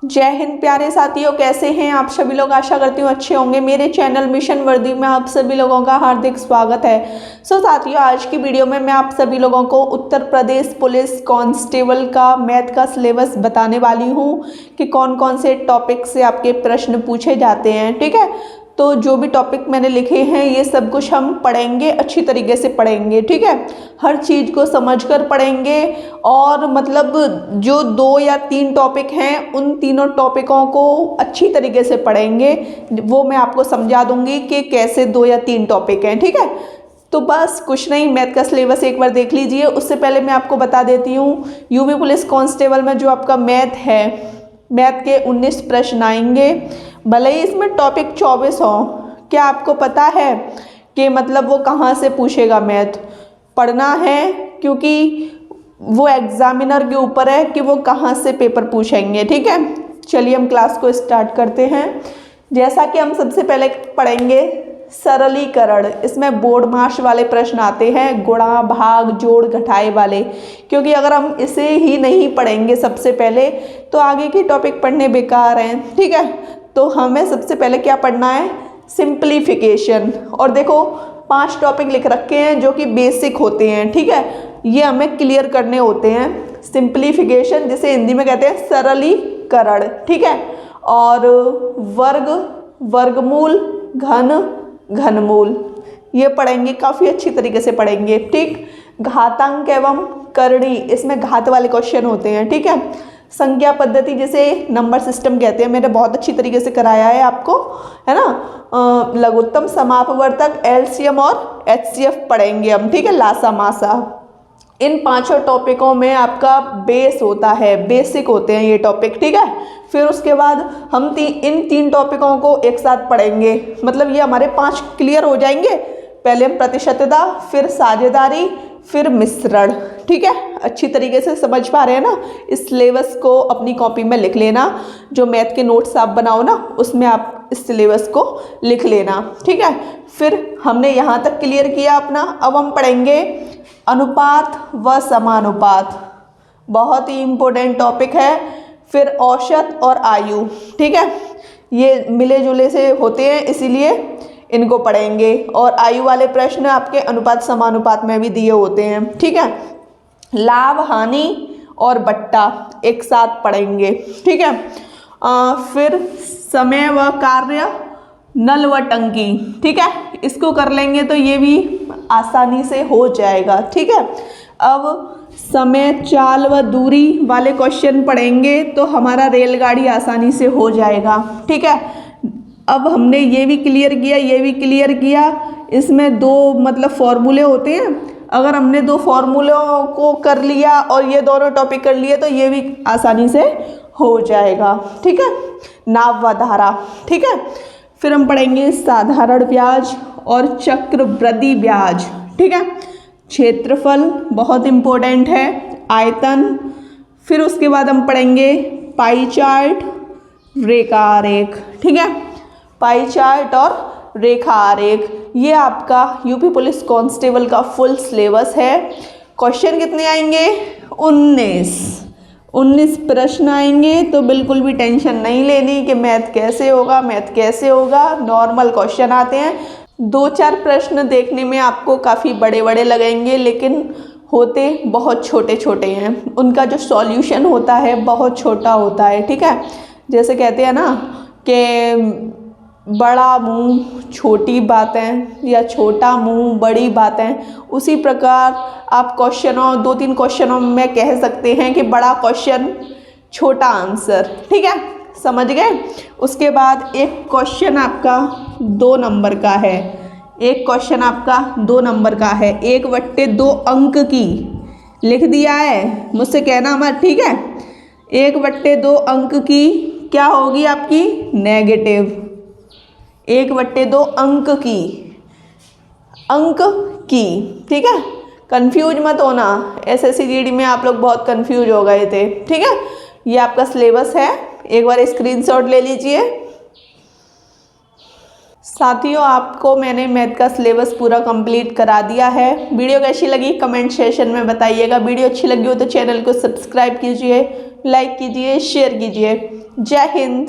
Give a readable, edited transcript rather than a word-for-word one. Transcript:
जय हिंद प्यारे साथियों, कैसे हैं आप सभी लोग। आशा करती हूँ अच्छे होंगे। मेरे चैनल मिशन वर्दी में आप सभी लोगों का हार्दिक स्वागत है। साथियों, आज की वीडियो में मैं आप सभी लोगों को उत्तर प्रदेश पुलिस कांस्टेबल का मैथ का सिलेबस बताने वाली हूँ कि कौन कौन से टॉपिक से आपके प्रश्न पूछे जाते हैं। ठीक है, तो जो भी टॉपिक मैंने लिखे हैं ये सब कुछ हम पढ़ेंगे, अच्छी तरीके से पढ़ेंगे। ठीक है, हर चीज़ को समझकर पढ़ेंगे और मतलब जो 2 या 3 टॉपिक हैं उन तीनों टॉपिकों को अच्छी तरीके से पढ़ेंगे। वो मैं आपको समझा दूंगी कि कैसे 2 या 3 टॉपिक हैं। ठीक है, तो बस कुछ नहीं, मैथ का सिलेबस एक बार देख लीजिए। उससे पहले मैं आपको बता देती हूँ, यूपी पुलिस कांस्टेबल में जो आपका मैथ है, मैथ के 19 प्रश्न आएंगे। भले ही इसमें टॉपिक 24 हो, क्या आपको पता है कि मतलब वो कहाँ से पूछेगा। मैथ पढ़ना है क्योंकि वो एग्जामिनर के ऊपर है कि वो कहाँ से पेपर पूछेंगे। ठीक है, चलिए हम क्लास को स्टार्ट करते हैं। जैसा कि हम सबसे पहले पढ़ेंगे सरलीकरण। इसमें बोर्ड मार्क्स वाले प्रश्न आते हैं, गुणा भाग जोड़ घटाए वाले, क्योंकि अगर हम इसे ही नहीं पढ़ेंगे सबसे पहले तो आगे की टॉपिक पढ़ने बेकार हैं। ठीक है, तो हमें सबसे पहले क्या पढ़ना है, सिंप्लीफिकेशन। और देखो 5 टॉपिक लिख रखे हैं जो कि बेसिक होते हैं। ठीक है, ये हमें क्लियर करने होते हैं। सिंप्लीफिकेशन जिसे हिंदी में कहते हैं सरलीकरण। ठीक है, और वर्ग, वर्गमूल, घन, घनमूल, ये पढ़ेंगे, काफ़ी अच्छी तरीके से पढ़ेंगे। ठीक, घातांक एवं करणी, इसमें घात वाले क्वेश्चन होते हैं। ठीक है, संख्या पद्धति जिसे नंबर सिस्टम कहते हैं, मैंने बहुत अच्छी तरीके से कराया है आपको, है ना। लघुत्तम, समापवर्तक, एलसीएम और एचसीएफ पढ़ेंगे हम। ठीक है, लासा मासा, इन 5 टॉपिकों में आपका बेस होता है, बेसिक होते हैं ये टॉपिक। ठीक है, फिर उसके बाद हम इन 3 टॉपिकों को एक साथ पढ़ेंगे, मतलब ये हमारे 5 क्लियर हो जाएंगे। पहले हम प्रतिशतता, फिर साझेदारी, फिर मिश्रण। ठीक है, अच्छी तरीके से समझ पा रहे हैं ना। इस सिलेबस को अपनी कॉपी में लिख लेना, जो मैथ के नोट्स आप बनाओ ना उसमें आप इस सिलेबस को लिख लेना। ठीक है, फिर हमने यहाँ तक क्लियर किया अपना। अब हम पढ़ेंगे अनुपात व समानुपात, बहुत ही इम्पोर्टेंट टॉपिक है। फिर औसत और आयु। ठीक है, ये मिले जुले से होते हैं इसीलिए इनको पढ़ेंगे। और आयु वाले प्रश्न आपके अनुपात समानुपात में भी दिए होते हैं। ठीक है, लाभ, हानि और बट्टा एक साथ पढ़ेंगे। ठीक है, फिर समय व कार्य, नल व टंकी। ठीक है, इसको कर लेंगे तो ये भी आसानी से हो जाएगा। ठीक है, अब समय, चाल व दूरी वाले क्वेश्चन पढ़ेंगे तो हमारा रेलगाड़ी आसानी से हो जाएगा। ठीक है, अब हमने ये भी क्लियर किया, ये भी क्लियर किया। इसमें 2 मतलब फॉर्मूले होते हैं, अगर हमने 2 फॉर्मूलों को कर लिया और ये दोनों टॉपिक कर लिए तो ये भी आसानी से हो जाएगा। ठीक है, नाव व धारा। ठीक है, फिर हम पढ़ेंगे साधारण ब्याज और चक्रवृद्धि ब्याज। ठीक है, क्षेत्रफल बहुत इम्पोर्टेंट है, आयतन। फिर उसके बाद हम पढ़ेंगे पाई चार्ट, रेखा आरेख। ठीक है, पाई चार्ट और रेखा आरेख, ये आपका यूपी पुलिस कांस्टेबल का फुल सिलेबस है। क्वेश्चन कितने आएंगे, 19 प्रश्न आएंगे। तो बिल्कुल भी टेंशन नहीं लेनी कि मैथ कैसे होगा, मैथ कैसे होगा। नॉर्मल क्वेश्चन आते हैं। 2-4 प्रश्न देखने में आपको काफ़ी बड़े बड़े लगेंगे, लेकिन होते बहुत छोटे छोटे हैं। उनका जो सॉल्यूशन होता है बहुत छोटा होता है। ठीक है, जैसे कहते हैं ना कि बड़ा मुंह छोटी बातें या छोटा मुंह बड़ी बातें, उसी प्रकार आप क्वेश्चनों 2-3 क्वेश्चनों में कह सकते हैं कि बड़ा क्वेश्चन छोटा आंसर। ठीक है, समझ गए। उसके बाद एक क्वेश्चन आपका 2 नंबर का है, एक क्वेश्चन आपका 2 नंबर का है, 1/2 अंक की लिख दिया है, मुझसे कहना मत। ठीक है, 1/2 अंक की क्या होगी आपकी, नेगेटिव। 1/2 अंक की, अंक की। ठीक है, कंफ्यूज मत होना, एसएससी जीडी में आप लोग बहुत कंफ्यूज हो गए थे। ठीक है, ये आपका सिलेबस है, एक बार स्क्रीनशॉट ले लीजिए। साथियों, आपको मैंने मैथ का सिलेबस पूरा कंप्लीट करा दिया है। वीडियो कैसी लगी कमेंट सेशन में बताइएगा। वीडियो अच्छी लगी हो तो चैनल को सब्सक्राइब कीजिए, लाइक कीजिए, शेयर कीजिए। जय हिंद।